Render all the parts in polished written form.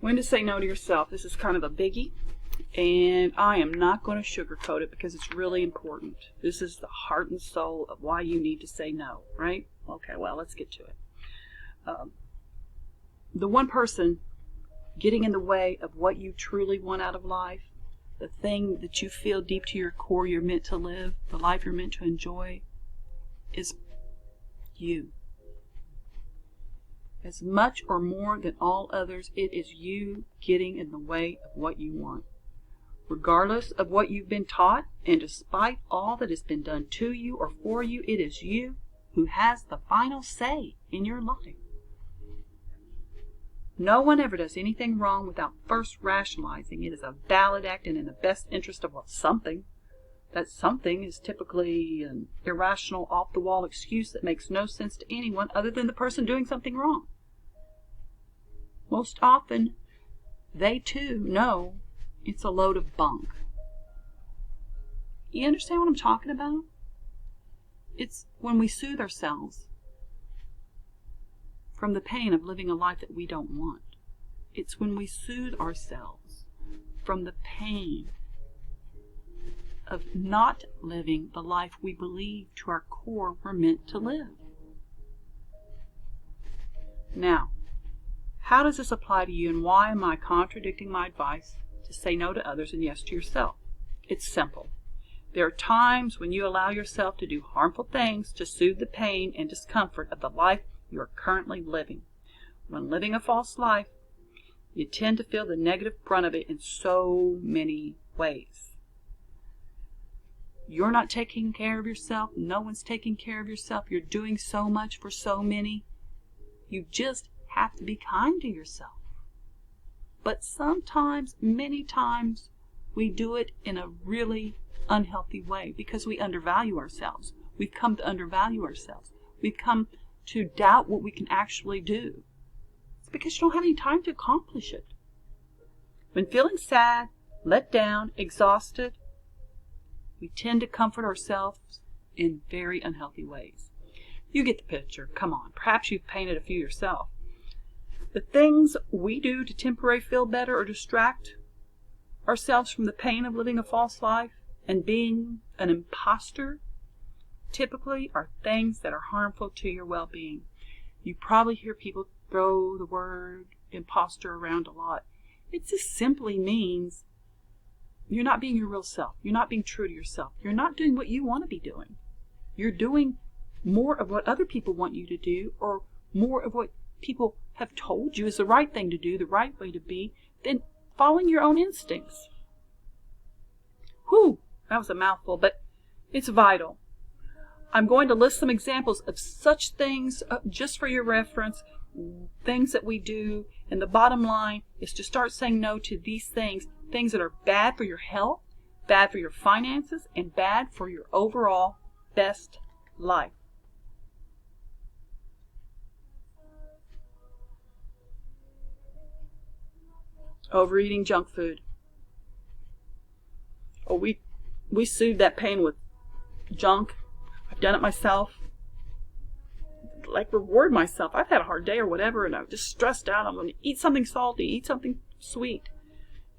When to say no to yourself. This is kind of a biggie, and I am not going to sugarcoat it because it's really important. This is the heart and soul of why you need to say no, right? Okay, well, let's get to it. The one person getting in the way of what you truly want out of life, the thing that you feel deep to your core you're meant to live, the life you're meant to enjoy, is you. As much or more than all others, it is you getting in the way of what you want. Regardless of what you've been taught, and despite all that has been done to you or for you, it is you who has the final say in your life. No one ever does anything wrong without first rationalizing it as a valid act and in the best interest of something. That something is typically an irrational, off-the-wall excuse that makes no sense to anyone other than the person doing something wrong. Most often, they too know it's a load of bunk. You understand what I'm talking about? It's when we soothe ourselves from the pain of living a life that we don't want. It's when we soothe ourselves from the pain of not living the life we believe to our core we're meant to live. Now, how does this apply to you, and why am I contradicting my advice to say no to others and yes to yourself? It's simple. There are times when you allow yourself to do harmful things to soothe the pain and discomfort of the life you are currently living. When living a false life, you tend to feel the negative brunt of it in so many ways. You're not taking care of yourself. No one's taking care of yourself. You're doing so much for so many. You just have to be kind to yourself. But sometimes, many times, we do it in a really unhealthy way because we undervalue ourselves. We've come to undervalue ourselves. We've come to doubt what we can actually do. It's because you don't have any time to accomplish it. When feeling sad, let down, exhausted, we tend to comfort ourselves in very unhealthy ways. You get the picture. Come on. Perhaps you've painted a few yourself. The things we do to temporarily feel better or distract ourselves from the pain of living a false life and being an imposter typically are things that are harmful to your well-being. You probably hear people throw the word imposter around a lot. It just simply means you're not being your real self. You're not being true to yourself. You're not doing what you want to be doing. You're doing more of what other people want you to do, or more of what people have told you is the right thing to do, the right way to be, than following your own instincts. Whew, that was a mouthful, but it's vital. I'm going to list some examples of such things just for your reference, things that we do, and the bottom line is to start saying no to these things that are bad for your health, bad for your finances, and bad for your overall best life. Overeating junk food. Oh, we soothe that pain with junk. I've done it myself. Like, reward myself. I've had a hard day or whatever, and I'm just stressed out. I'm going to eat something salty, eat something sweet.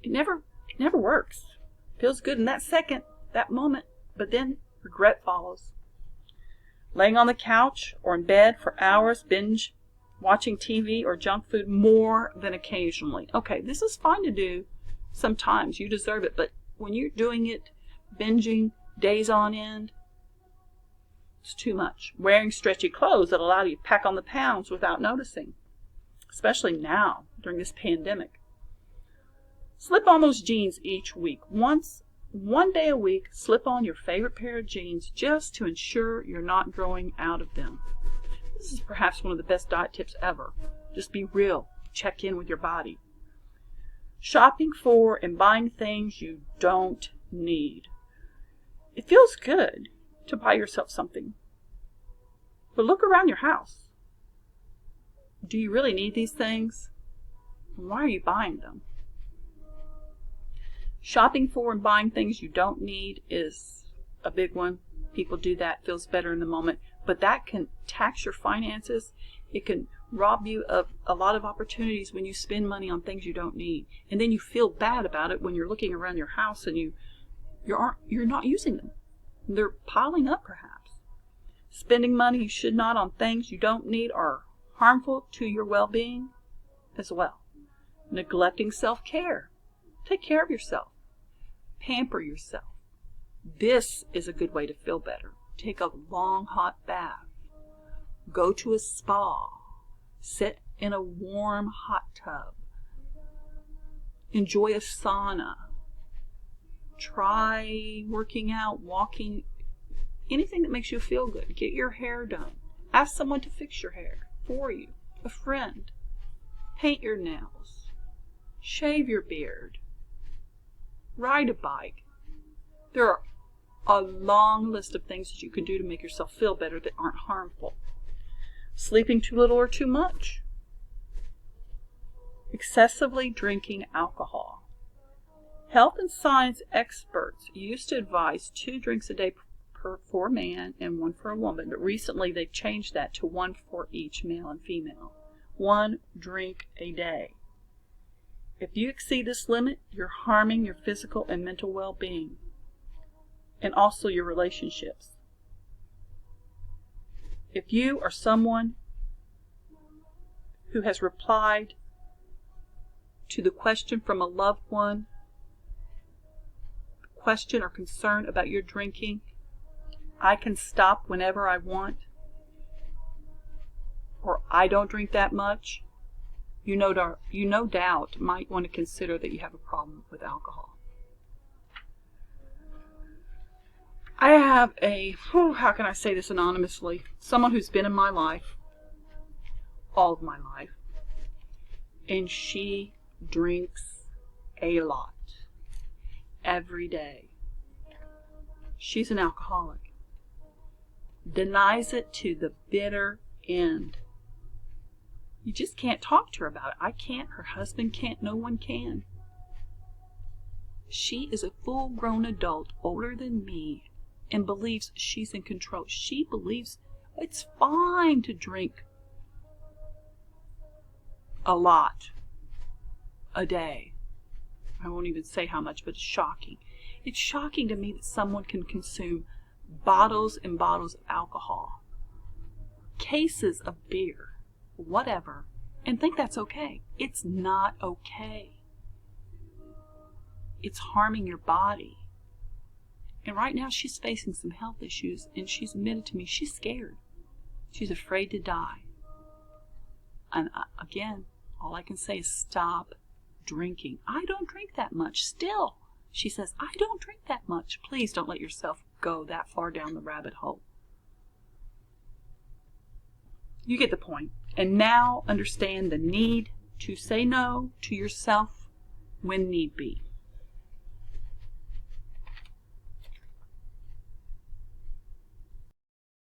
It never works. Feels good in that second, that moment, but then regret follows. Laying on the couch or in bed for hours, binge watching TV or junk food more than occasionally. Okay, this is fine to do sometimes. You deserve it. But when you're doing it, binging days on end, it's too much. Wearing stretchy clothes that allow you to pack on the pounds without noticing, especially now during this pandemic. Slip on those jeans each week. One day a week, slip on your favorite pair of jeans just to ensure you're not growing out of them. This is perhaps one of the best diet tips ever. Just be real. Check in with your body. Shopping for and buying things you don't need. It feels good to buy yourself something. But look around your house. Do you really need these things? Why are you buying them? Shopping for and buying things you don't need is a big one. People do that. Feels better in the moment. But that can tax your finances. It can rob you of a lot of opportunities when you spend money on things you don't need. And then you feel bad about it when you're looking around your house and you're not using them. They're piling up perhaps. Spending money you should not on things you don't need are harmful to your well-being as well. Neglecting self-care. Take care of yourself. Pamper yourself. This is a good way to feel better. Take a long hot bath. Go to a spa. Sit in a warm hot tub. Enjoy a sauna. Try working out, walking, anything that makes you feel good. Get your hair done. Ask someone to fix your hair for you. A friend. Paint your nails. Shave your beard. Ride a bike. There are a long list of things that you can do to make yourself feel better that aren't harmful. Sleeping too little or too much. Excessively drinking alcohol. Health and science experts used to advise 2 drinks a day for a man and 1 for a woman, but recently they've changed that to 1 for each male and female. 1 drink a day. If you exceed this limit, you're harming your physical and mental well-being, and also your relationships. If you are someone who has replied to the question from a loved one, question or concern about your drinking, I can stop whenever I want, or I don't drink that much, you no doubt might want to consider that you have a problem with alcohol. I have how can I say this anonymously, someone who's been in my life, all of my life, and she drinks a lot, every day. She's an alcoholic. Denies it to the bitter end. You just can't talk to her about it. I can't, her husband can't, no one can. She is a full-grown adult, older than me, and believes she's in control. She believes it's fine to drink a lot a day. I won't even say how much, but it's shocking. It's shocking to me that someone can consume bottles and bottles of alcohol, cases of beer, whatever, and think that's okay. It's not okay. It's harming your body. And right now she's facing some health issues, and she's admitted to me she's scared. She's afraid to die. And again, all I can say is stop drinking. I don't drink that much. Still, she says, I don't drink that much. Please don't let yourself go that far down the rabbit hole. You get the point. And now understand the need to say no to yourself when need be.